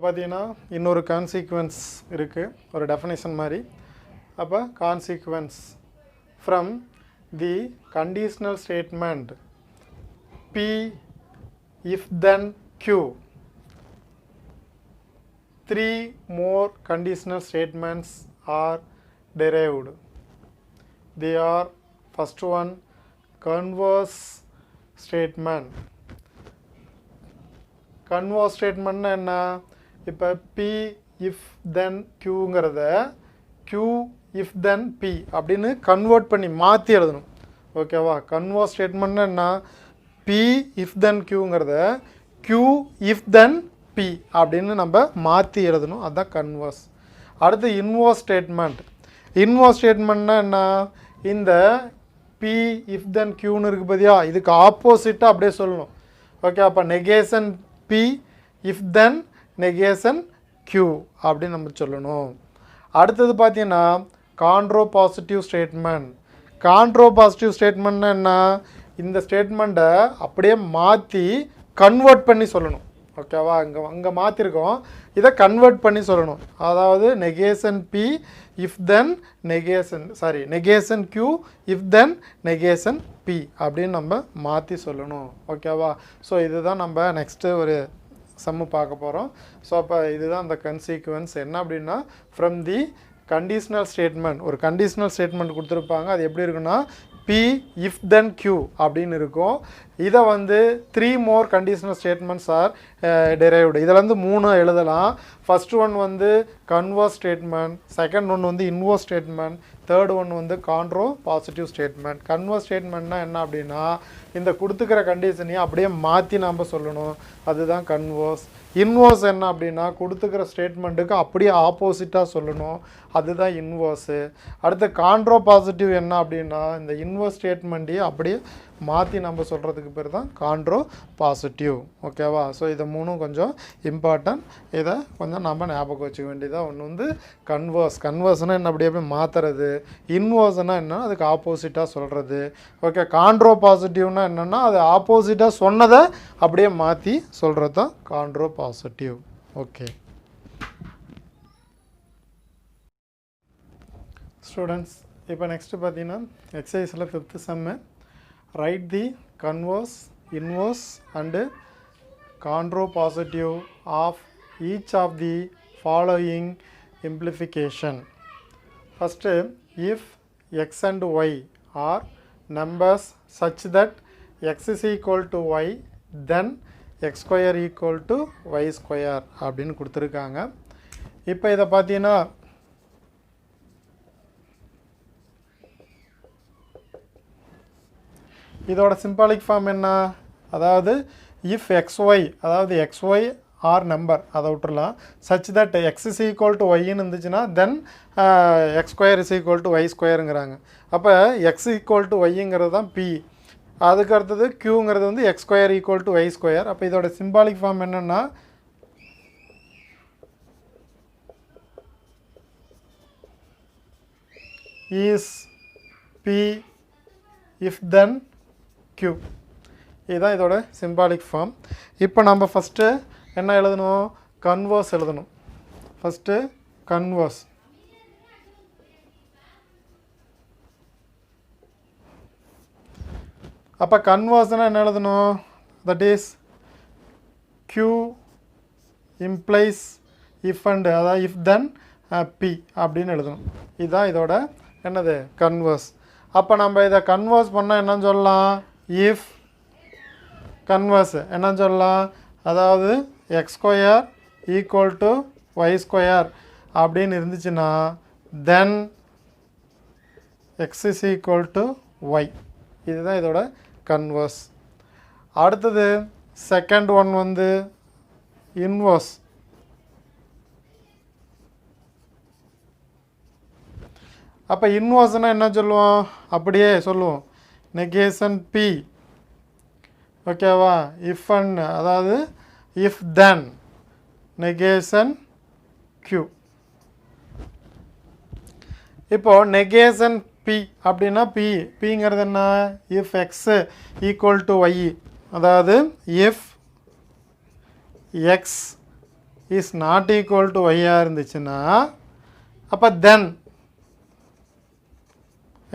பார்த்தீங்கன்னா இன்னொரு கான்சிக்வன்ஸ் இருக்குது, ஒரு டெஃபினேஷன் மாதிரி. அப்போ consequence from the conditional statement P if then Q, 3 more conditional statements are derived. They are, first one, converse statement. Converse statement என்ன? இப்போ P if then Qங்கிறத Q if then P அப்படின்னு convert பண்ணி மாற்றி எழுதணும். ஓகேவா? Converse statement என்ன? P if then Qங்கிறத Q if then P அப்படின்னு நம்ம மாற்றி எழுதணும். அதுதான் கன்வர்ஸ். அடுத்து இன்வர்ஸ் ஸ்டேட்மெண்ட். இன்வர்ஸ் ஸ்டேட்மெண்ட்னா என்ன? இந்த P if then Qன்னு இருக்குது பார்த்தியா, இதுக்கு ஆப்போசிட்டாக அப்படியே சொல்லணும். ஓகே, அப்போ negation P if then negation Q அப்படின்னு நம்ம சொல்லணும். அடுத்தது பார்த்தீங்கன்னா கான்ட்ரோ பாசிட்டிவ் ஸ்டேட்மெண்ட். கான்ட்ரோ பாசிட்டிவ் ஸ்டேட்மெண்ட்னா என்ன? இந்த ஸ்டேட்மெண்ட்டை அப்படியே மாற்றி கன்வெர்ட் பண்ணி சொல்லணும். ஓகேவா? அங்கே மாற்றிருக்கோம், இதை கன்வெர்ட் பண்ணி சொல்லணும். அதாவது negation P if then negation Q if then negation P அப்படின்னு நம்ம மாற்றி சொல்லணும். ஓகேவா? ஸோ இதுதான் நம்ம நெக்ஸ்ட்டு ஒரு சம்மு பார்க்க போகிறோம். ஸோ அப்போ இதுதான் அந்த கன்சீக்வன்ஸ். என்ன அப்படின்னா, ஃப்ரம் தி கண்டிஷனல் ஸ்டேட்மெண்ட், ஒரு கண்டிஷனல் ஸ்டேட்மெண்ட் கொடுத்துருப்பாங்க. அது எப்படி இருக்குன்னா P if then Q அப்படின்னு இருக்கும். இதை வந்து 3 more conditional statements are derived. இதில் வந்து 3 எழுதலாம். ஃபர்ஸ்ட் ஒன் வந்து கன்வர்ஸ் ஸ்டேட்மெண்ட், செகண்ட் ஒன் வந்து இன்வர்ஸ் ஸ்டேட்மெண்ட், தேர்ட் ஒன் வந்து கான்ட்ரோ பாசிட்டிவ் ஸ்டேட்மெண்ட். கன்வர்ஸ் ஸ்டேட்மெண்ட்னா என்ன அப்படின்னா, இந்த கொடுத்துக்கிற கண்டிஷனையும் அப்படியே மாற்றி நாம் சொல்லணும். அதுதான் கன்வர்ஸ். இன்வர்ஸ் என்ன அப்படின்னா, கொடுத்துக்கிற ஸ்டேட்மெண்ட்டுக்கு அப்படியே ஆப்போசிட்டாக சொல்லணும். அதுதான் இன்வர்ஸு. அடுத்து கான்ட்ரோ பாசிட்டிவ் என்ன அப்படின்னா, இந்த இன்வர்ஸ் ஸ்டேட்மெண்ட்டையே அப்படியே மாற்றி நம்ம சொல்கிறதுக்கு பேர் தான் கான்ட்ரோ பாசிட்டிவ். ஓகேவா? ஸோ இதை மூணும் கொஞ்சம் இம்பார்ட்டன்ட். இதை கொஞ்சம் நம்ம ஞாபகம் வச்சுக்க வேண்டியதாக. ஒன்று வந்து கன்வர்ஸ். கன்வர்ஸ்னால் என்ன? அப்படியே மாற்றுறது. இன்வர்ஸ்னால் என்ன? அதுக்கு ஆப்போசிட்டாக சொல்கிறது. ஓகே, கான்ட்ரோ பாசிட்டிவ்னால் என்னென்னா, அது ஆப்போசிட்டாக சொன்னதை அப்படியே மாற்றி சொல்கிறது தான் கான்ட்ரோ பாசிட்டிவ். ஓகே ஸ்டூடெண்ட்ஸ், இப்போ நெக்ஸ்ட்டு பார்த்தீங்கன்னா எக்ஸசைஸில் 5th sum. Write the converse, inverse and contrapositive of each of the following implication. First, if x and y are numbers such that x is equal to y, then x square equal to y square அப்படின்னு கொடுத்துருக்காங்க. இப்போ இதை பார்த்தீங்கன்னா இதோட symbolic form என்ன? அதாவது if xy, அதாவது xy are number, அதை விட்டுறலாம். Such that x is equal to ஒய்ன்னு இருந்துச்சுன்னா then x square is equal to y ஸ்கொயருங்கிறாங்க. அப்போ எக்ஸ் ஈக்குவல் டு ஒய்ங்கிறது தான் பி. அதுக்கு அடுத்தது க்யூங்கிறது வந்து x square equal to y square. அப்போ இதோட சிம்பாலிக் ஃபார்ம் என்னென்னா, is P if then Q. இதுதான் இதோட சிம்பாலிக் ஃபார்ம். இப்போ நம்ம ஃபஸ்ட்டு என்ன எழுதணும்? கன்வர்ஸ் எழுதணும். First converse. அப்போ கன்வர்ஸ்னால் என்ன எழுதணும்? That is Q implies if and, அதாவது இஃப் தென் P அப்படின்னு எழுதணும். இதுதான் இதோட என்னது? கன்வர்ஸ். அப்போ நம்ம இதை கன்வர்ஸ் பண்ணால் என்னன்னு சொல்லலாம்? இஃப் கன்வர்ஸ் என்னன்னு சொல்லலாம்? அதாவது x square equal to y square அப்படின்னு இருந்துச்சுன்னா then x is equal to y. இதுதான் இதோட கன்வர்ஸ். அடுத்தது செகண்ட் ஒன் வந்து இன்வர்ஸ். அப்போ இன்வர்ஸ்னால் என்ன சொல்லுவோம்? அப்படியே சொல்லுவோம், நெகேஷன் P. ஓகேவா? இஃப் அண்ட், அதாவது இஃப் தென் நெகேஷன் Q. இப்போது நெகேஷன் P அப்படின்னா Pங்கிறது என்ன? If x equal to y, அதாவது if x is not equal to ஒய்யாக இருந்துச்சுன்னா அப்போ தென்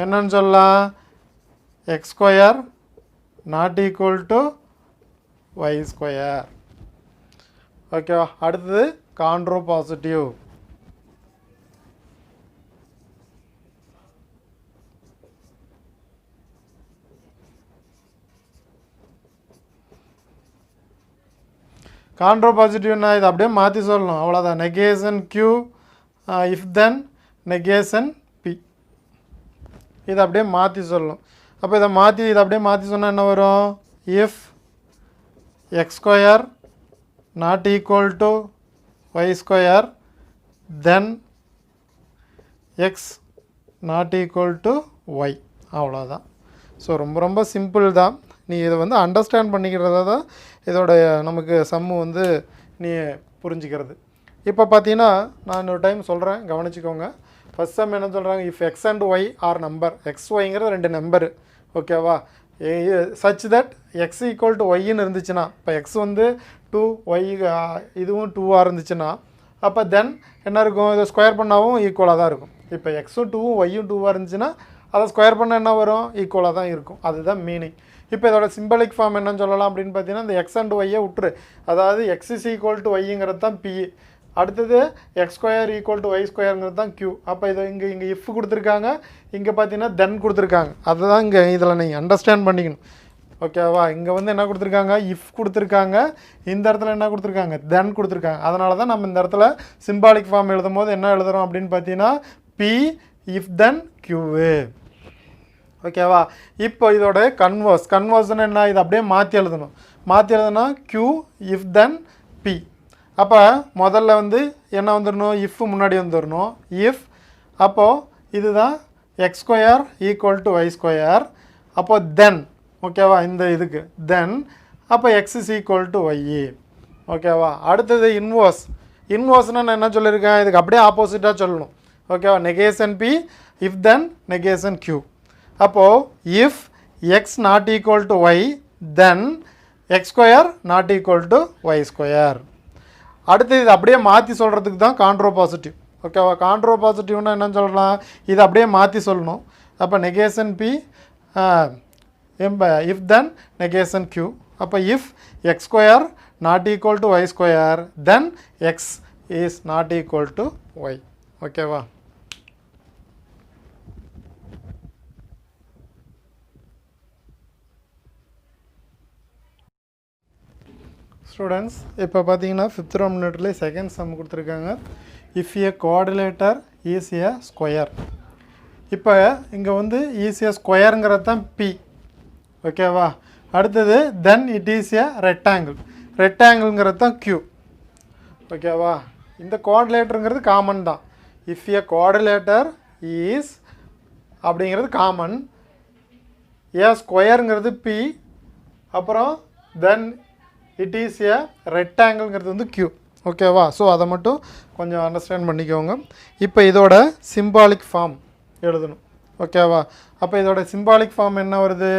என்னன்னு சொல்லலாம், x square not equal to y square. ஓகேவா? அடுத்தது கான்ட்ரோ பாசிட்டிவ். கான்ட்ரோ பாசிட்டிவ்னா இது அப்படியே மாற்றி சொல்லணும், அவ்வளோதான். Negation q if then negation p, இதை அப்படியே மாற்றி சொல்லணும். அப்போ இதை அப்படியே மாற்றி சொன்னால் என்ன வரும், if x square not equal to y square then x not equal to y, அவ்வளோதான். ஸோ ரொம்ப ரொம்ப சிம்பிள் தான். நீ இதை வந்து அண்டர்ஸ்டாண்ட் பண்ணிக்கிறத தான் இதோடைய நமக்கு சம்மு வந்து நீ புரிஞ்சுக்கிறது. இப்போ பார்த்தீங்கன்னா நான் இன்னொரு டைம் சொல்கிறேன், கவனிச்சிக்கோங்க. ஃபஸ்ட் சம் என்ன சொல்கிறாங்க, if x and y are number, x ஒய்ங்கிறது 2 நம்பரு, ஓகேவா, such that x equal to ஒய்ன்னு இருந்துச்சுன்னா, இப்போ எக்ஸ் வந்து 2 ஒய் இதுவும் 2ஆக இருந்துச்சுன்னா அப்போ தென் என்ன இருக்கும், இதை ஸ்கொயர் பண்ணாவும் ஈக்குவலாக தான் இருக்கும். இப்போ எக்ஸும் 2வும் ஒய்யும் 2ஆக இருந்துச்சுன்னா அதை ஸ்கொயர் பண்ண என்ன வரும், ஈக்குவலாக தான் இருக்கும். அதுதான் மீனிங். இப்போ இதோட சிம்பலிக் ஃபார்ம் என்னன்னு சொல்லலாம் அப்படின்னு பார்த்தீங்கன்னா, இந்த எக்ஸ் அண்ட் ஒய்யை விட்டுரு, அதாவது எக்ஸ் இஸ் ஈக்குவல் டு ஒய்ங்கிறது தான் பி, அடுத்தது x square equal to y ஸ்கொயருங்கிறது தான் க்யூ. அப்போ இதை இங்கே இஃப் கொடுத்துருக்காங்க, இங்கே பார்த்தீங்கன்னா தென் கொடுத்துருக்காங்க. அதுதான் இங்கே இதில் நீங்கள் அண்டர்ஸ்டாண்ட் பண்ணிக்கணும், ஓகேவா. இங்கே வந்து என்ன கொடுத்துருக்காங்க, இஃப் கொடுத்துருக்காங்க, இந்த இடத்துல என்ன கொடுத்துருக்காங்க, தென் கொடுத்துருக்காங்க. அதனால தான் நம்ம இந்த இடத்துல சிம்பாலிக் ஃபார்ம் எழுதும் போது என்ன எழுதுகிறோம் அப்படின்னு பார்த்தீங்கன்னா, பி இஃப் தென் க்யூவு, ஓகேவா. இப்போ இதோட கன்வர்ஸ்னு என்ன, இதை அப்படியே மாற்றி எழுதணும். மாற்றி எழுதுனா க்யூ இஃப் தென் பி. அப்போ முதல்ல வந்து என்ன வந்துடணும், இஃப் முன்னாடி வந்துடணும். இஃப் அப்போது இதுதான் x square equal to y square, அப்போது தென், ஓகேவா, இந்த இதுக்கு தென் அப்போ x is equal to y, ஓகேவா. அடுத்தது இன்வர்ஸ்னால் நான் என்ன சொல்லியிருக்கேன், இதுக்கு அப்படியே ஆப்போசிட்டாக சொல்லணும், ஓகேவா. Negation P if then negation Q. அப்போது if x not equal to y then x square not equal to y square. அடுத்து இது அப்படியே மாற்றி சொல்கிறதுக்கு தான் கான்ட்ரோ பாசிட்டிவ், ஓகேவா. கான்ட்ரோ பாசிட்டிவ்னா என்னன்னு சொல்லலாம், இது அப்படியே மாற்றி சொல்லணும். அப்போ negation P if then negation Q. அப்போ if x square not equal to y square then x is not equal to y, ஓகேவா. ஸ்டூடெண்ட்ஸ், இப்போ பார்த்தீங்கன்னா 5th ரோம் மினிட்லேயே செகண்ட் சம் கொடுத்துருக்காங்க. If a quadrilateral is a square. இப்போ இங்கே வந்து இஸ் ஏ ஸ்கொயருங்கிறது தான் பி, ஓகேவா. அடுத்தது தென் இட் இஸ் ஏ ரெக்டாங்கிள்ங்கிறது தான் க்யூ, ஓகேவா. இந்த குவாட்ரிலேட்டருங்கிறது காமன் தான். இஃப் ஏ குவாட்ரிலேட்டர் இஸ் அப்படிங்கிறது காமன், ஏ ஸ்கொயருங்கிறது பி, அப்புறம் தென் இட் இஸ் ஏ ரெக்டாங்கிள்ங்கிறது வந்து க்யூ, ஓகேவா. ஸோ அதை மட்டும் கொஞ்சம் அண்டர்ஸ்டாண்ட் பண்ணிக்கோங்க. இப்போ இதோட சிம்பாலிக் ஃபார்ம் எழுதணும், ஓகேவா. அப்போ இதோட சிம்பாலிக் ஃபார்ம் என்ன வருது,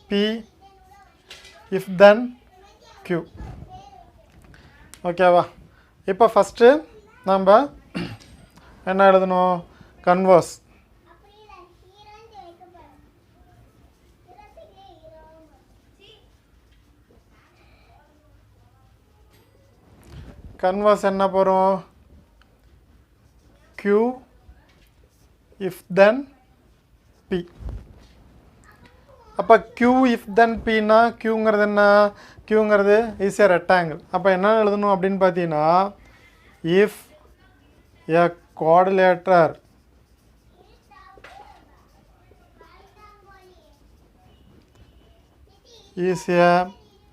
பி இஃப் தென் க்யூ, ஓகேவா. இப்போ ஃபஸ்ட்டு நம்ம என்ன எழுதணும், கன்வர்ஸ். கன்வர்ஸ் என்ன போகிறோம், q if then p. அப்போ q if then pனா qங்கிறது என்ன, qங்கிறது இஸ் ஏ ரெக்டாங்கிள். அப்போ என்ன எழுதணும் அப்படின்னு பார்த்தீங்கன்னா, if a quadrilateral is a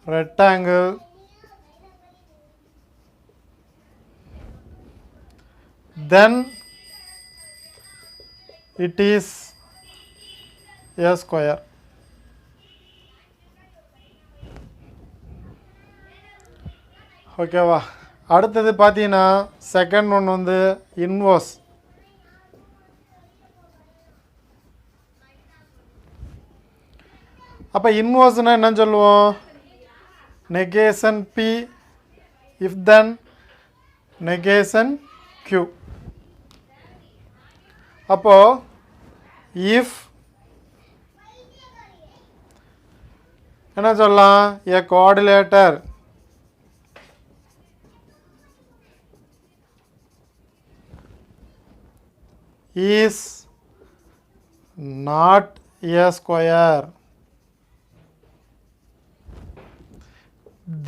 rectangle then it is a square. ஓகேவா. அடுத்தது பார்த்தீங்கன்னா செகண்ட் ஒன் வந்து இன்வர்ஸ். அப்போ இன்வர்ஸ்னால் என்ன சொல்லுவோம்? Negation P if then negation Q. அப்போ if என்ன சொல்லலாம்? a coordinator is not a square,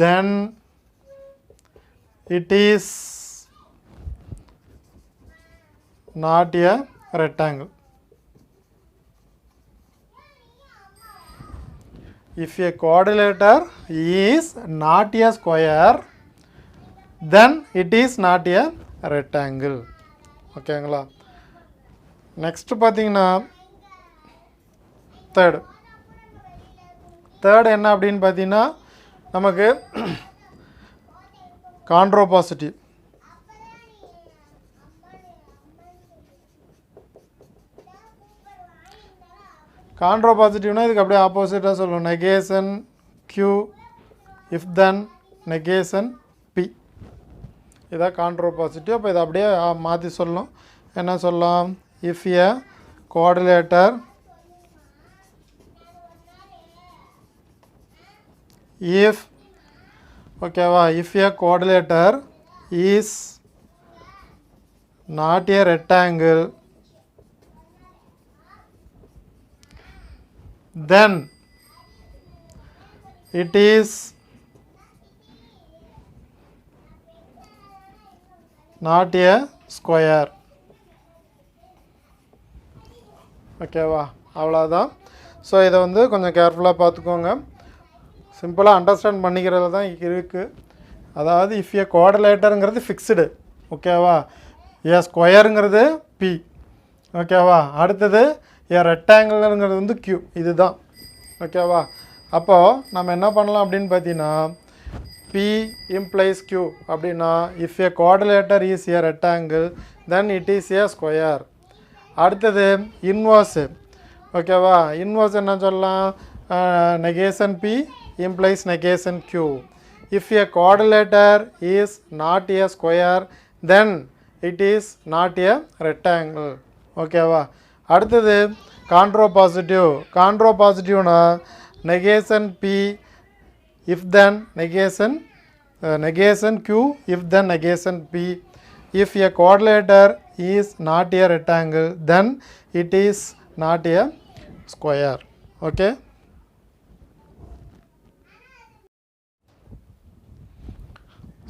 then it is not a rectangle. If a quadrilateral is not a square, then it is not a rectangle. ஓகேங்களா? Next பார்த்தீங்கன்னா third என்ன அப்படின்னு பார்த்தீங்கன்னா நமக்கு கான்ட்ரோபாசிட்டிவ். கான்ட்ரோபாசிட்டிவ்னா இதுக்கு அப்படியே ஆப்போசிட்டாக சொல்லுவோம். Negation Q if then negation P. இதான் கான்ட்ரோபாசிட்டிவ். அப்போ இதை அப்படியே மாற்றி சொல்லணும். என்ன சொல்லலாம்? இஃப் ஏ கோஆர்டினேட்டர் இஃப் ஓகேவா if A coordinator is not a rectangle, then it is not a square. ஓகேவா? அவ்வளோதான். ஸோ இதை வந்து கொஞ்சம் கேர்ஃபுல்லாக பார்த்துக்கோங்க. சிம்பிளாக அண்டர்ஸ்டாண்ட் பண்ணிக்கிறது தான் இருக்குது. அதாவது இஃப் ஏ கோஆர்டினேட்டருங்கிறது ஃபிக்ஸ்டு. ஓகேவா? ஏ ஸ்கொயருங்கிறது P. ஓகேவா? அடுத்தது ஏ ரெக்டாங்கிள்ங்கிறது வந்து Q. இதுதான். ஓகேவா? அப்போது நம்ம என்ன பண்ணலாம் அப்படின்னு பார்த்தீங்கன்னா P implies Q அப்படின்னா if A coordinator is a rectangle then it is a square. அடுத்தது இன்வர்ஸு. ஓகேவா? இன்வர்ஸ் என்ன சொல்லலாம்? Negation P implies negation Q. If A coordinator is not a square then it is not a rectangle. ஓகேவா? அடுத்தது கான்ட்ரோபாசிட்டிவ். கான்ட்ரோபாசிட்டிவ்னா negation P if then negation Q if then negation P. If a quadrilateral is not a rectangle then it is not a square. Okay?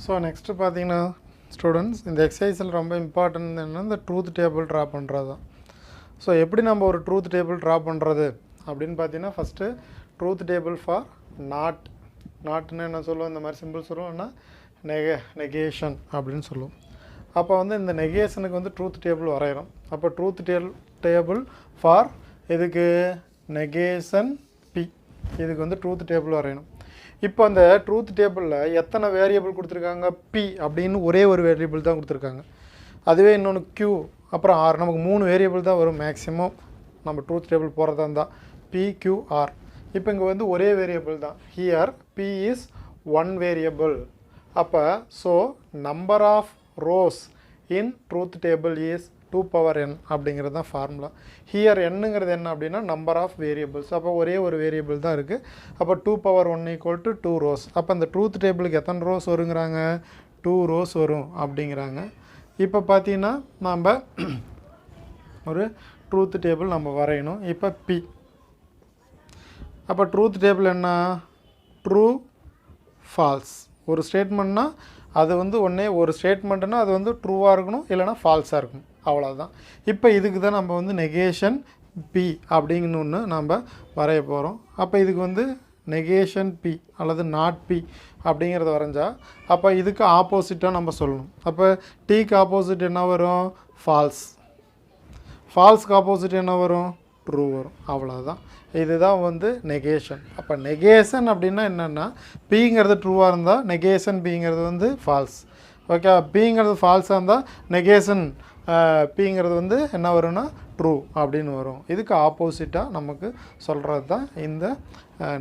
So next பார்த்தீங்கன்னா students இந்த எக்ஸசைஸில் ரொம்ப important என்னன்னா இந்த truth table draw பண்ணுறது தான். So எப்படி நம்ம ஒரு ட்ரூத் டேபிள் ட்ரா பண்ணுறது அப்படின்னு பார்த்தீங்கன்னா ஃபஸ்ட்டு ட்ரூத் டேபிள் ஃபார் நாட்னு என்ன சொல்லுவோம்? இந்த மாதிரி சிம்பிள் சொல்லுவோம்னா நெகேஷன் அப்படின்னு சொல்லுவோம். அப்போ வந்து இந்த நெகேஷனுக்கு வந்து ட்ரூத் டேபிள் வரைகிறோம். அப்போ ட்ரூத் டேபிள் ஃபார் இதுக்கு நெகேஷன் P. இதுக்கு வந்து ட்ரூத் டேபிள் வரையணும். இப்போ அந்த ட்ரூத் டேபிளில் எத்தனை வேரியபிள் கொடுத்துருக்காங்க? P அப்படின்னு ஒரே ஒரு வேரியபிள் தான் கொடுத்துருக்காங்க. அதுவே இன்னொன்று Q அப்புறம் R. நமக்கு 3 வேரியபிள் தான் வரும் மேக்ஸிமம் நம்ம ட்ரூத் டேபிள் போகிறதா இருந்தால். P, Q, R. இப்போ இங்கே வந்து ஒரே வேரியபிள் தான். Here P is 1 variable. அப்போ so number of rows in truth table is 2 power n அப்படிங்கிறது தான் ஃபார்முலா. ஹியர் என்னங்கிறது என்ன அப்படின்னா நம்பர் ஆஃப் வேரியபிள்ஸ். அப்போ ஒரே ஒரு வேரியபிள் தான் இருக்குது. அப்போ 2 power 1 = 2 ரோஸ். அப்போ அந்த ட்ரூத் டேபிளுக்கு எத்தனை ரோஸ் வருங்கிறாங்க? 2 ரோஸ் வரும் அப்படிங்கிறாங்க. இப்போ பார்த்தீங்கன்னா நம்ம ஒரு ட்ரூத் டேபிள் நம்ம வரையணும். இப்போ P. அப்போ ட்ரூத் டேபிள் என்ன? True falls. ஒரு ஸ்டேட்மெண்ட்னா அது வந்து ஒன்றே ஒரு ஸ்டேட்மெண்ட்னா அது வந்து ட்ரூவாக இருக்கணும், இல்லைனா ஃபால்ஸாக இருக்கணும். அவ்வளோதான். இப்போ இதுக்கு தான் நம்ம வந்து நெகேஷன் P அப்படிங்கன்னு ஒன்று நம்ம வரைய போகிறோம். அப்போ இதுக்கு வந்து நெகேஷன் P அல்லது நாட் P அப்படிங்கிறத வரைஞ்சா அப்போ இதுக்கு ஆப்போசிட்டாக நம்ம சொல்லணும். அப்போ Tக்கு ஆப்போசிட் என்ன வரும்? ஃபால்ஸ். ஃபால்ஸ்க்கு ஆப்போசிட் என்ன வரும்? ட்ரூ வரும். அவ்வளோதான். இதுதான் வந்து நெகேஷன். அப்போ நெகேஷன் அப்படின்னா என்னென்னா Pங்கிறது ட்ரூவாக இருந்தால் நெகேஷன் Pங்கிறது வந்து ஃபால்ஸ். ஓகே? Pங்கிறது ஃபால்ஸாக இருந்தால் நெகேஷன் Pங்கிறது வந்து என்ன வரும்னா ட்ரூ அப்படின்னு வரும். இதுக்கு ஆப்போசிட்டாக நமக்கு சொல்கிறது தான் இந்த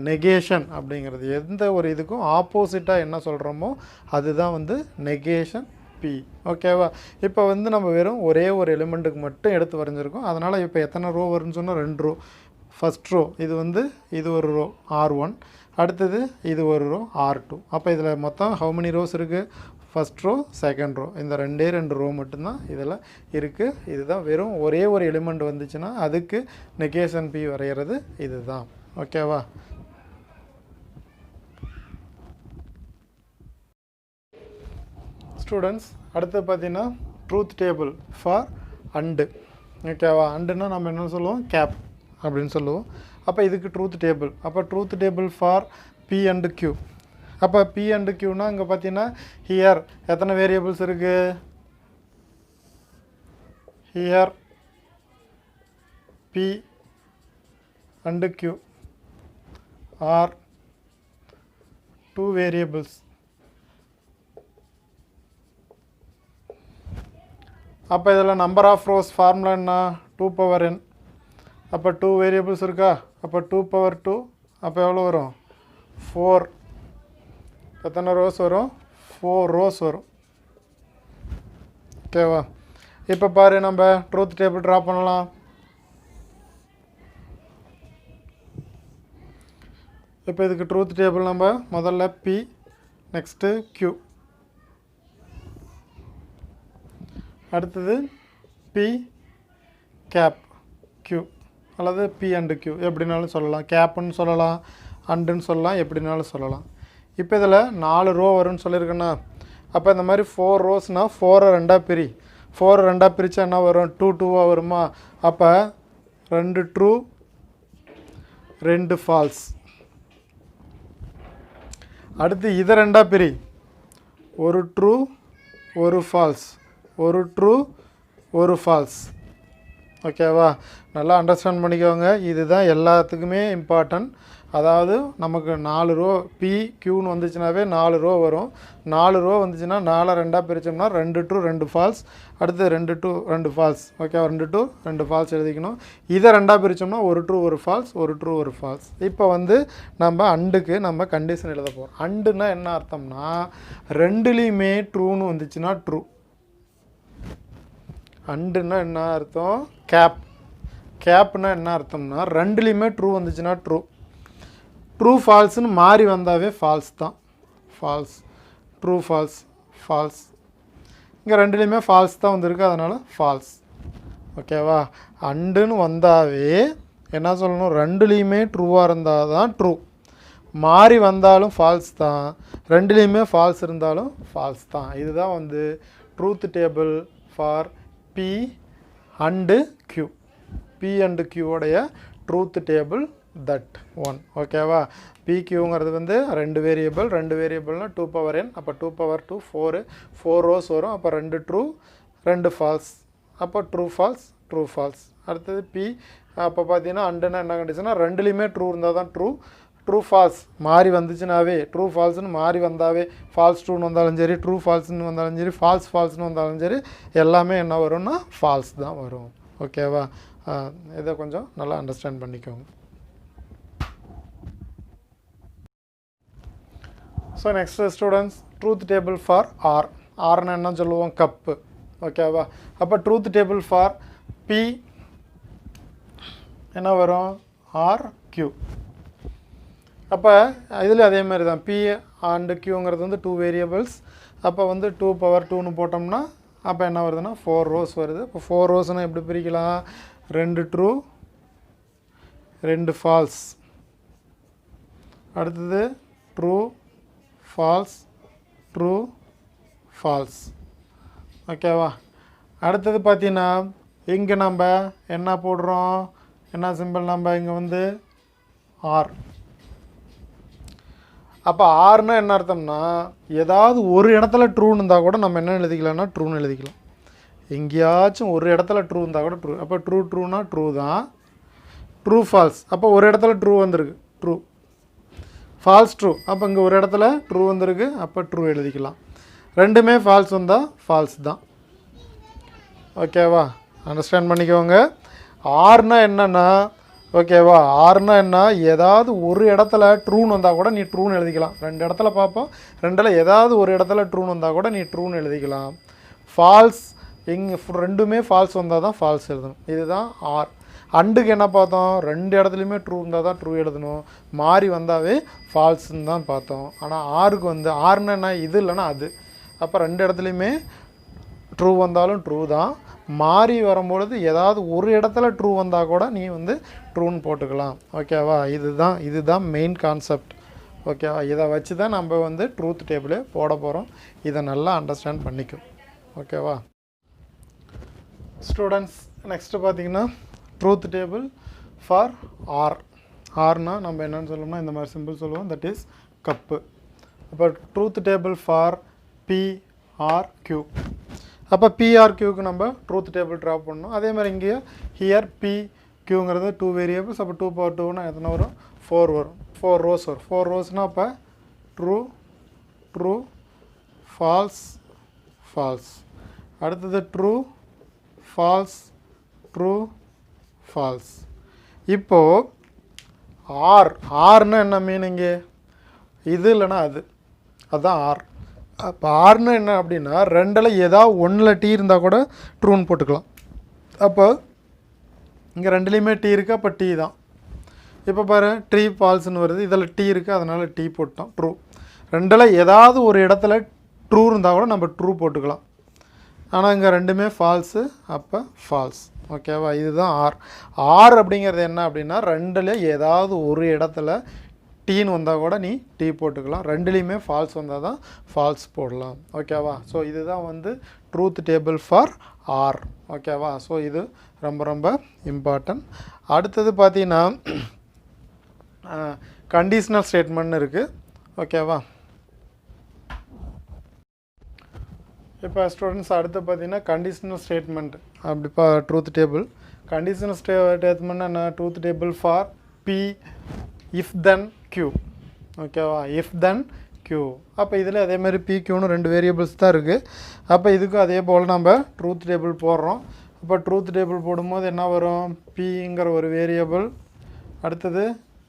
நெகேஷன் அப்படிங்கிறது. எந்த ஒரு இதுக்கும் ஆப்போசிட்டாக என்ன சொல்கிறோமோ அதுதான் வந்து நெகேஷன் பி. ஓகேவா? இப்போ வந்து நம்ம வெறும் ஒரே ஒரு எலிமெண்ட்டுக்கு மட்டும் எடுத்து வரைஞ்சிருக்கோம். அதனால் இப்போ எத்தனை ரோ வரும்னு சொன்னால் 2 ரோ. ஃபஸ்ட் ரோ இது வந்து இது ஒரு ரோ R1, அடுத்தது இது ஒரு ரோ R2. அப்போ இதில் மொத்தம் ஹவு மெனி ரோஸ் இருக்குது? ஃபஸ்ட் ரோ, செகண்ட் ரோ, இந்த 2 ரோ மட்டும்தான் இதில் இருக்குது. இதுதான் வெறும் ஒரே ஒரு எலிமெண்ட் வந்துச்சுன்னா அதுக்கு நெகேஷன் பி வரைகிறது இதுதான். ஓகேவா? ஸ்டூடெண்ட்ஸ், அடுத்து பார்த்தீங்கன்னா ட்ரூத் டேபிள் ஃபார் அண்டு. ஓகேவா? அண்டுன்னா நம்ம என்ன சொல்லுவோம்? கேப் அப்படின்னு சொல்லுவோம். அப்போ இதுக்கு ட்ரூத் டேபிள். அப்போ truth table for P and Q. அப்போ பி அண்டு கியூனா இங்கே பார்த்தீங்கன்னா ஹியர் எத்தனை வேரியபிள்ஸ் இருக்குது? Here P and Q are 2 variables. அப்போ இதில் நம்பர் ஆஃப் ரோஸ் ஃபார்முலா என்ன? 2 பவர் n. அப்போ 2 வேரியபிள்ஸ் இருக்கா? அப்போ 2 பவர் 2 அப்போ எவ்வளோ வரும்? 4. எத்தனை ரோஸ் வரும்? 4 ரோஸ் வரும். ஓகேவா? இப்போ பாரு, நம்ம ட்ரூத் டேபிள் ட்ரா பண்ணலாம். இப்போ இதுக்கு ட்ரூத் டேபிள் நம்ம முதல்ல பி, நெக்ஸ்ட்டு கியூ, அடுத்தது பி கேப் கியூ அல்லது பி அண்டு கியூ எப்படினாலும் சொல்லலாம். கேப்புன்னு சொல்லலாம், அண்டுன்னு சொல்லலாம், எப்படினாலும் சொல்லலாம். இப்போ இதில் 4 ரோ வரும்னு சொல்லியிருக்கேன்னா, அப்போ இந்த மாதிரி 4 ரோஸ்னால் 4 2 பிரி. 4 2 பிரித்தா என்ன வரும்? 2 2 வருமா? அப்போ 2 ட்ரூ 2 ஃபால்ஸ். அடுத்து இதை 2 பிரி. 1 ட்ரூ 1 ஃபால்ஸ், 1 ட்ரூ 1 ஃபால்ஸ். ஓகேவா? நல்லா அண்டர்ஸ்டாண்ட் பண்ணிக்கோங்க. இதுதான் எல்லாத்துக்குமே இம்பார்ட்டன்ட். அதாவது நமக்கு 4 ரோ பி கியூன்னு வந்துச்சுனாவே 4 ரோ வரும். 4 ரோ வந்துச்சுன்னா 4 2 பிரித்தோம்னா 2 ட்ரூ 2 ஃபால்ஸ், அடுத்து 2 ட்ரூ 2 ஃபால்ஸ். ஓகேவா? 2 ட்ரூ 2 ஃபால்ஸ் எழுதிக்கணும். இதை 2 பிரித்தோம்னா 1 ட்ரூ 1 ஃபால்ஸ், 1 ட்ரூ 1 ஃபால்ஸ். இப்போ வந்து நம்ம அண்டுக்கு நம்ம கண்டிஷன் எழுத போகிறோம். அண்டுன்னா என்ன அர்த்தம்னா, ரெண்டுலேயுமே ட்ரூன்னு வந்துச்சுன்னா ட்ரூ. அண்டுன்னா என்ன அர்த்தம்? கேப். கேப்னா என்ன அர்த்தம்னா, ரெண்டுலேயுமே ட்ரூ வந்துச்சுன்னா ட்ரூ. ட்ரூ ஃபால்ஸ்னு மாறி வந்தாவே ஃபால்ஸ் தான். False, true false, false. இங்கே ரெண்டுலேயுமே ஃபால்ஸ் தான் வந்திருக்கு, அதனால் ஃபால்ஸ். ஓகேவா? அண்டுன்னு வந்தாவே என்ன சொல்லணும்? ரெண்டுலேயுமே ட்ரூவாக இருந்தால் தான் ட்ரூ. மாறி வந்தாலும் ஃபால்ஸ் தான், ரெண்டுலேயுமே ஃபால்ஸ் இருந்தாலும் ஃபால்ஸ் தான். இதுதான் வந்து truth table for P and Q. P and கியூவோடைய ட்ரூத் டேபிள் தட் ஒன். ஓகேவா? பிக்யூங்கிறது வந்து 2 வேரியபிள். 2 வேரியபிள்னால் 2 power n. அப்போ 2 பவர் 2 4 ரோஸ் வரும். அப்போ 2 ட்ரூ 2 ஃபால்ஸ். அப்போ ட்ரூ ஃபால்ஸ், ட்ரூ ஃபால்ஸ். அடுத்தது பி. அப்போ பார்த்தீங்கன்னா அண்டுன்னா என்ன கண்டிஷன்னா, ரெண்டுலேயுமே ட்ரூ இருந்தால் தான் ட்ரூ. ட்ரூ ஃபால்ஸ் மாறி வந்துச்சுனாவே, ட்ரூ ஃபால்ஸ்னு மாறி வந்தாவே, ஃபால்ஸ் ட்ரூன்னு வந்தாலும் சரி, ட்ரூ ஃபால்ஸ்னு வந்தாலும் சரி, ஃபால்ஸ் ஃபால்ஸ்னு வந்தாலும் சரி, எல்லாமே என்ன வரும்னா ஃபால்ஸ் தான் வரும். ஓகேவா? இதை கொஞ்சம் நல்லா அண்டர்ஸ்டாண்ட் பண்ணிக்கோங்க. So next students, truth table for OR. ஆர்னு என்ன சொல்லுவோம்? கப்பு. ஓகேவா? அப்போ ட்ரூத் டேபிள் ஃபார் பி என்ன வரும்? Or Q. அப்போ இதில் அதே மாதிரி தான், பி அண்டு கியூங்கிறது வந்து 2 வேரியபிள்ஸ். அப்போ வந்து 2 பவர் 2ன்னு போட்டோம்னா அப்போ என்ன வருதுன்னா 4 ரோஸ் வருது. இப்போ 4 ரோஸ்னால் எப்படி பிரிக்கலாம்? 2 ட்ரூ 2 ஃபால்ஸ், அடுத்தது ட்ரூ ஃபால்ஸ், ட்ரூ ஃபால்ஸ். ஓகேவா? அடுத்தது பார்த்தீங்கன்னா இங்கே நம்ம என்ன போடுறோம்? என்ன சிம்பிள்? நம்ம இங்கே வந்து ஆர். அப்போ ஆர்னா என்ன அர்த்தம்னா, ஏதாவது ஒரு இடத்துல ட்ரூன்னு இருந்தால் கூட நம்ம என்ன எழுதிக்கலாம்னா ட்ரூன்னு எழுதிக்கலாம். எங்கேயாச்சும் ஒரு இடத்துல ட்ரூ இருந்தால் கூட ட்ரூ. அப்போ ட்ரூனா ட்ரூ தான். ட்ரூ ஃபால்ஸ், அப்போ ஒரு இடத்துல ட்ரூ வந்திருக்கு, ட்ரூ. ஃபால்ஸ் ட்ரூ, அப்போ இங்கே ஒரு இடத்துல ட்ரூ வந்திருக்கு, அப்போ ட்ரூ எழுதிக்கலாம். ரெண்டுமே ஃபால்ஸ் வந்தால் ஃபால்ஸ் தான். ஓகேவா? அண்டர்ஸ்டாண்ட் பண்ணிக்கோங்க. ஆர்னா என்னென்னா ஓகேவா, ஆர்னா என்ன, ஏதாவது ஒரு இடத்துல ட்ரூன்னு வந்தால் கூட நீ ட்ரூன்னு எழுதிக்கலாம். 2 இடத்துல பார்ப்போம், 2ல் ஏதாவது ஒரு இடத்துல ட்ரூன்னு வந்தால் கூட நீ ட்ரூன்னு எழுதிக்கலாம். ஃபால்ஸ் இங்கே ரெண்டுமே ஃபால்ஸ் வந்தால் தான் ஃபால்ஸ் எழுதணும். இதுதான் ஆர். அண்டுக்கு என்ன பார்த்தோம், 2 இடத்துலையுமே ட்ரூ இருந்தால் தான் ட்ரூ எழுதணும், மாறி வந்தாவே ஃபால்ஸுன்னு தான் பார்த்தோம். ஆனால் ஆருக்கு வந்து ஆர்னா என்ன, இது இல்லைன்னா அது. அப்போ 2 இடத்துலையுமே ட்ரூ வந்தாலும் ட்ரூ தான். மாறி வரும்பொழுது ஏதாவது ஒரு இடத்துல ட்ரூ வந்தால் கூட நீ வந்து ட்ரூன்னு போட்டுக்கலாம். ஓகேவா, இதுதான் மெயின் கான்செப்ட். ஓகேவா, இதை வச்சு தான் நம்ம வந்து ட்ரூத் டேபிளே போட போகிறோம். இதை நல்லா அண்டர்ஸ்டாண்ட் பண்ணிக்கும். ஓகேவா ஸ்டூடெண்ட்ஸ், நெக்ஸ்ட்டு பார்த்தீங்கன்னா ட்ரூத் டேபிள் ஃபார் ஆர். ஆர்னா நம்ம என்னென்னு சொல்லணும்னா இந்த மாதிரி சிம்பிள் சொல்லுவோம், தட் இஸ் கப்பு. அப்போ ட்ரூத் டேபிள் ஃபார் பிஆர்க்யூ. அப்போ பிஆர்க்யூக்கு நம்ம ட்ரூத் டேபிள் ட்ராப் பண்ணணும். அதே மாதிரி இங்கே ஹியர் பிக்யூங்கிறது 2 வேரியபிள்ஸ். அப்போ 2 power 2னா எத்தனை வரும், 4 வரும். 4 rows வரும். 4 rowsனால் அப்போ ட்ரூ ட்ரூ ஃபால்ஸ் ஃபால்ஸ். அடுத்தது ட்ரூ ஃபால்ஸ் ட்ரூ ஃபால்ஸ். இப்போது ஆர்னா என்ன மீனிங்கு, இது இல்லைன்னா அது, அதுதான் ஆர். அப்போ ஆர்னு என்ன அப்படின்னா 2ல் ஏதாவது 1ல் டி இருந்தால் கூட ட்ரூன்னு போட்டுக்கலாம். அப்போ இங்கே 2லேயுமே டி இருக்குது, அப்போ டி தான். இப்போ பாரு, ட்ரீ ஃபால்ஸ்னு வருது, இதில் டி இருக்குது, அதனால் டி போட்டோம், ட்ரூ. 2ல் ஏதாவது ஒரு இடத்துல ட்ரூ இருந்தால் கூட நம்ம ட்ரூ போட்டுக்கலாம். ஆனால் இங்கே 2மே ஃபால்ஸு, அப்போ ஃபால்ஸ். ஓகேவா, இதுதான் ஆர். ஆர் அப்படிங்கிறது என்ன அப்படின்னா 2ல் ஏதாவது ஒரு இடத்துல டீன்னு வந்தால் கூட நீ டீ போட்டுக்கலாம். 2லேயுமே ஃபால்ஸ் வந்தால் தான் ஃபால்ஸ் போடலாம். ஓகேவா, ஸோ இதுதான் வந்து ட்ரூத் டேபிள் ஃபார் ஆர். ஓகேவா, ஸோ இது ரொம்ப ரொம்ப இம்பார்ட்டன்ட். அடுத்தது பார்த்தீங்கன்னா கண்டிஷ்னல் ஸ்டேட்மெண்ட்னு இருக்குது. ஓகேவா, இப்போ ஸ்டூடெண்ட்ஸ் அடுத்து பார்த்தீங்கன்னா கண்டிஷ்னல் ஸ்டேட்மெண்ட் அப்படிப்பா ட்ரூத் டேபிள். கண்டிஷ்னல் ஸ்டேட்மெண்ட் என்ன, truth table for P if then Q. ஓகேவா, இஃப் தென் க்யூ. அப்போ இதில் அதேமாதிரி பிக்யூன்னு 2 வேரியபிள்ஸ் தான் இருக்குது. அப்போ இதுக்கும் அதே போல் நம்ம ட்ரூத் டேபிள் போடுறோம். அப்போ ட்ரூத் டேபிள் போடும்போது என்ன வரும், பிங்கிற ஒரு வேரியபிள், அடுத்தது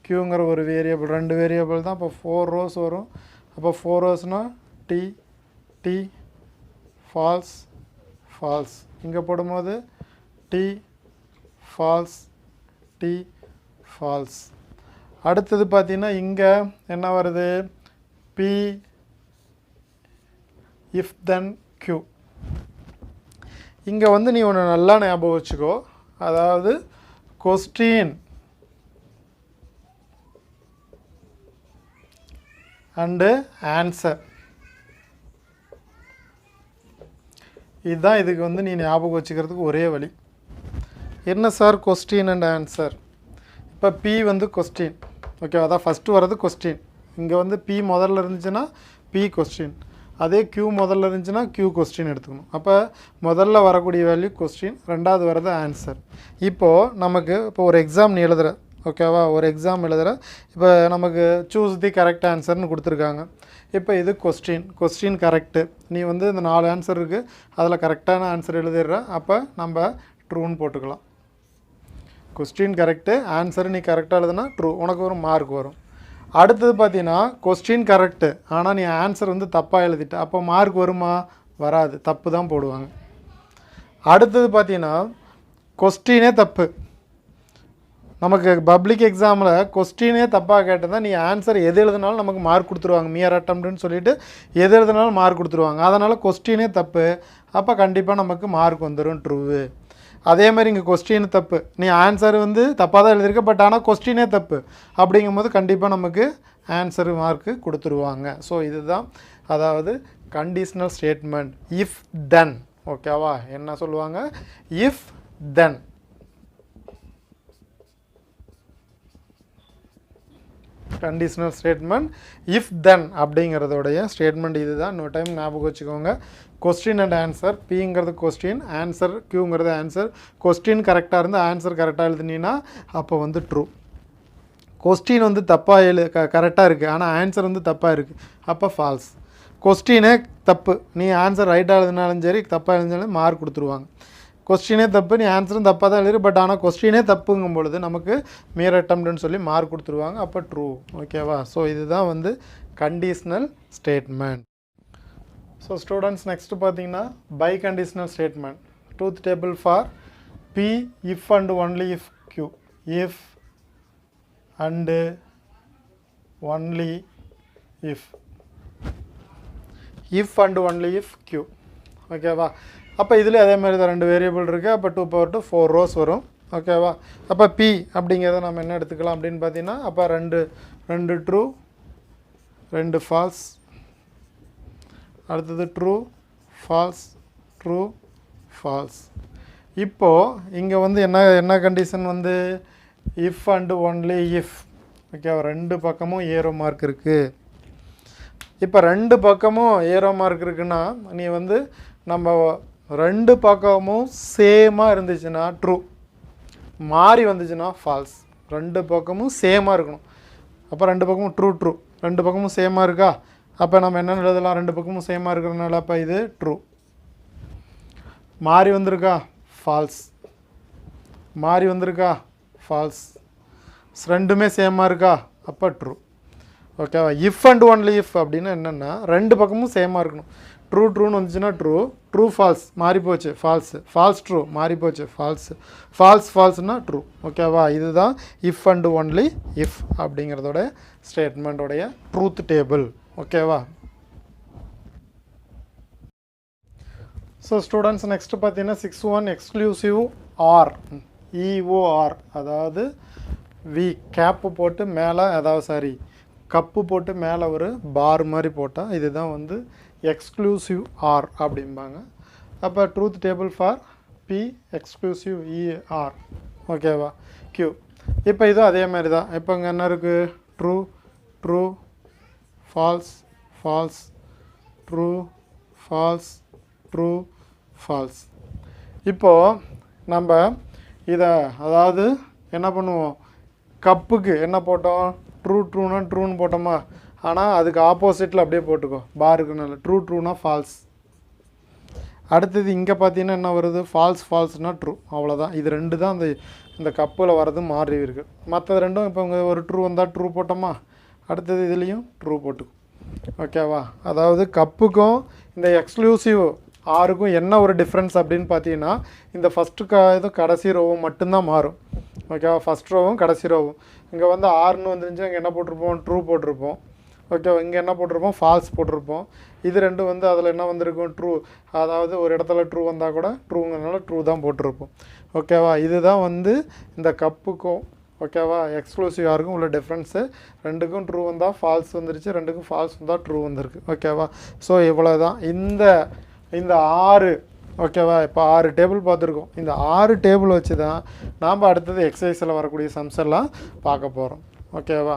க்யூங்கிற ஒரு வேரியபிள், 2 வேரியபிள் தான். அப்போ 4 rows வரும். அப்போ 4 rowsனால் டி டி ஃபால்ஸ் ஃபால்ஸ். இங்கே போடும்போது டி ஃபால்ஸ் டி ஃபால்ஸ். அடுத்தது பார்த்தீங்கன்னா இங்கே என்ன வருது, பி இஃப் தென் க்யூ. இங்கே வந்து நீ ஒன்று நல்லா ஞாபகம் வச்சுக்கோ, அதாவது கொஸ்டின் அண்டு ஆன்சர், இதுதான் இதுக்கு வந்து நீ ஞாபகம் வச்சுக்கிறதுக்கு ஒரே வழி. என்ன சார் கொஸ்டின் அண்ட் ஆன்சர்? இப்போ பி வந்து கொஸ்டின். ஓகே, அதான் ஃபஸ்ட்டு வர்றது கொஸ்டின். இங்கே வந்து பி முதல்ல இருந்துச்சுன்னா பி கொஸ்டின், அதே க்யூ முதல்ல இருந்துச்சுன்னா க்யூ கொஸ்டின் எடுத்துக்கணும். அப்போ முதல்ல வரக்கூடிய வேல்யூ கொஸ்டின், 2வது வர்றது ஆன்சர். இப்போது நமக்கு இப்போ ஒரு எக்ஸாம் நீ எழுதுகிற, ஓகேவா, ஒரு எக்ஸாம் எழுதுகிற, இப்போ நமக்கு சூஸ் தி கரெக்ட் ஆன்சர்னு கொடுத்துருக்காங்க. இப்போ இது கொஸ்டின் கரெக்டு. நீ வந்து இந்த 4 ஆன்சர் இருக்குது, அதில் கரெக்டான ஆன்சர் எழுதிடுற. அப்போ நம்ம ட்ரூன்னு போட்டுக்கலாம். கொஸ்டின் கரெக்டு, ஆன்சர் நீ கரெக்டாக எழுதுனா ட்ரூ, உனக்கு ஒரு மார்க் வரும். அடுத்தது பார்த்தீங்கன்னா கொஸ்டின் கரெக்டு, ஆனால் நீ ஆன்சர் வந்து தப்பாக எழுதிட்ட, அப்போ மார்க் வருமா, வராது, தப்பு தான் போடுவாங்க. அடுத்தது பார்த்தீங்கன்னா கொஸ்டினே தப்பு, நமக்கு பப்ளிக் எக்ஸாமில் கொஸ்டினே தப்பாக கேட்டது தான், நீ ஆன்சர் எது எழுதினாலும் நமக்கு மார்க் கொடுத்துருவாங்க, மியர் அட்டம்ப்ட்னு சொல்லிட்டு எது எழுதினாலும் மார்க் கொடுத்துருவாங்க. அதனால் கொஸ்டினே தப்பு, அப்போ கண்டிப்பாக நமக்கு மார்க் வந்துடும், ட்ரூவு. அதே மாதிரி இங்கே கொஸ்டின் தப்பு, நீ ஆன்சர் வந்து தப்பாக தான் எழுதியிருக்க, பட் ஆனால் கொஸ்டினே தப்பு, அப்படிங்கும்போது கண்டிப்பாக நமக்கு ஆன்சர் மார்க்கு கொடுத்துருவாங்க. ஸோ இதுதான் அதாவது கண்டிஷ்னல் ஸ்டேட்மெண்ட், இஃப் தென். ஓகேவா, என்ன சொல்லுவாங்க, if then. Conditional statement if then அப்படிங்கிறதோடைய ஸ்டேட்மெண்ட் இது தான். இன்னொரு டைம் ஞாபகம் வச்சுக்கோங்க. கொஸ்டின் அண்ட் ஆன்சர், பிங்கிறது கொஸ்டின், ஆன்சர் க்யூங்கிறது ஆன்சர். கொஸ்டின் கரெக்டாக இருந்து ஆன்சர் கரெக்டாக எழுதுனீங்கன்னா அப்போ வந்து ட்ரூ. கொஸ்டின் வந்து தப்பாக கரெக்டாக இருக்குது, ஆனால் ஆன்சர் வந்து தப்பாக இருக்குது, அப்போ ஃபால்ஸ். கொஸ்டினே தப்பு, நீ ஆன்சர் ரைட்டாக எழுதினாலும் சரி தப்பாக எழுதினாலும் மார்க் கொடுத்துருவாங்க. கொஸ்டினே தப்பு, நீ ஆன்சரும் தப்பாக தான் எழுதிரு, பட் ஆனால் கொஸ்டினே தப்புங்கும் பொழுது நமக்கு மியர் அட்டெம்ப்ட்னு சொல்லி மார்க் கொடுத்துருவாங்க, அப்போ ட்ரூ. ஓகேவா? ஸோ இதுதான் வந்து conditional statement. So students next பார்த்தீங்கன்னா biconditional statement. Truth table for P if and only if Q. If and only if. If and only if Q. ஓகேவா? அப்போ இதில் அதே மாதிரி தான் 2 வேரியபிள் இருக்குது. அப்போ 2 power 2 4 rows வரும். ஓகேவா? அப்போ P அப்படிங்கிறத நம்ம என்ன எடுத்துக்கலாம் அப்படின்னு பார்த்தீங்கன்னா, அப்போ ரெண்டு ட்ரூ 2 ஃபால்ஸ், அடுத்தது ட்ரூ ஃபால்ஸ் ட்ரூ ஃபால்ஸ். இப்போது இங்கே வந்து என்ன கண்டிஷன் வந்து இஃப் அண்டு ஒன்லி இஃப். ஓகேவா? 2 பக்கமும் ஏரோ மார்க் இருக்குது. இப்போ 2 பக்கமும் ஏரோ மார்க் இருக்குன்னா நீ வந்து நம்ம 2 பக்கமும் சேமாக இருந்துச்சுன்னா ட்ரூ, மாறி வந்துச்சுன்னா ஃபால்ஸ். 2 பக்கமும் சேமாக இருக்கணும். அப்போ 2 பக்கமும் ட்ரூ 2 பக்கமும் சேமாக இருக்கா? அப்போ நம்ம என்ன எழுதலாம்? 2 பக்கமும் சேமாக இருக்கிறதுனால அப்போ இது ட்ரூ. மாறி வந்திருக்கா? ஃபால்ஸ். மாறி வந்திருக்கா? ஃபால்ஸ். ரெண்டுமே சேமாக இருக்கா? அப்போ ட்ரூ. ஓகேவா? இஃப் அண்ட் ஒன்லி இஃப் அப்படின்னா என்னென்னா 2 பக்கமும் சேமாக இருக்கணும். ட்ரூன்னு வந்துச்சுன்னா ட்ரூ ஃபால்ஸ் மாறி போச்சு ஃபால்ஸ் ட்ரூ மாறி போச்சு ஃபால்ஸ்னால் ட்ரூ. ஓகேவா? இதுதான் இஃப் அண்ட் ஒன்லி இஃப் அப்படிங்கிறதோட ஸ்டேட்மெண்ட்டோடைய ட்ரூத் டேபிள். ஓகேவா? ஸோ ஸ்டூடெண்ட்ஸ் நெக்ஸ்ட்டு பார்த்தீங்கன்னா 6.1 எக்ஸ்க்ளூசிவ் ஆர் இஓஆர், அதாவது வி கேப்பு போட்டு மேலே, அதாவது கப்பு போட்டு மேலே ஒரு பார் மாதிரி போட்டால் இதுதான் வந்து எக்ஸ்க்ளூசிவ் ஆர் அப்படிம்பாங்க. அப்போ truth table for P exclusive or. ஓகேவா? கியூ. இப்போ இதுவும் அதே மாதிரி தான். இப்போ இங்கே என்ன இருக்குது? True false true false. இப்போது நம்ம இதை அதாவது என்ன பண்ணுவோம்? கப்புக்கு என்ன போட்டோம்? ட்ரூன்னு போட்டோமா? ஆனால் அதுக்கு ஆப்போசிட்டில் அப்படியே போட்டுக்கோ, பாருக்குனால ட்ரூனா ஃபால்ஸ். அடுத்தது இங்கே பார்த்தீங்கன்னா என்ன வருது? ஃபால்ஸ்னால் ட்ரூ. அவ்வளோதான். இது 2 தான் இந்த கப்பில் வர்றது மாறி இருக்குது. மற்றது 2ம் இப்போ இங்கே ஒரு ட்ரூ வந்தால் ட்ரூ போட்டோமா? அடுத்தது இதுலேயும் ட்ரூ போட்டுக்கும். ஓகேவா? அதாவது கப்புக்கும் இந்த எக்ஸ்க்ளூசிவ் ஆருக்கும் என்ன ஒரு டிஃப்ரென்ஸ் அப்படின்னு பார்த்தீங்கன்னா, இந்த ஃபஸ்ட்டு கடைசி ரோவும் மட்டும்தான் மாறும். ஓகேவா? ஃபஸ்ட் ரோவும் கடைசி ரோவும். இங்கே வந்து ஆறுன்னு வந்துருந்துச்சு, இங்கே என்ன போட்டிருப்போம்? ட்ரூ போட்டிருப்போம். ஓகேவா? இங்கே என்ன போட்டிருப்போம்? ஃபால்ஸ் போட்டிருப்போம். இது 2 வந்து அதில் என்ன வந்திருக்கும்? ட்ரூ. அதாவது ஒரு இடத்துல ட்ரூ வந்தால் கூட ட்ரூங்கிறதுனால ட்ரூ தான் போட்டிருப்போம். ஓகேவா? இதுதான் வந்து இந்த கப்புக்கும் ஓகேவா எக்ஸ்க்ளூசிவ் ஆருக்கும் உள்ள டிஃப்ரென்ஸு. 2க்கும் ட்ரூ வந்தால் ஃபால்ஸ் வந்துருச்சு, 2க்கும் ஃபால்ஸ் வந்தால் ட்ரூ வந்திருக்கு. ஓகேவா? ஸோ இவ்வளோ தான் இந்த 6. ஓகேவா? இப்போ 6 டேபிள் பார்த்துருக்கோம். இந்த 6 டேபிள் வச்சு தான் நாம் அடுத்தது எக்ஸசைஸில் வரக்கூடிய சம்ஸ் எல்லாம் பார்க்க போகிறோம். ஓகேவா?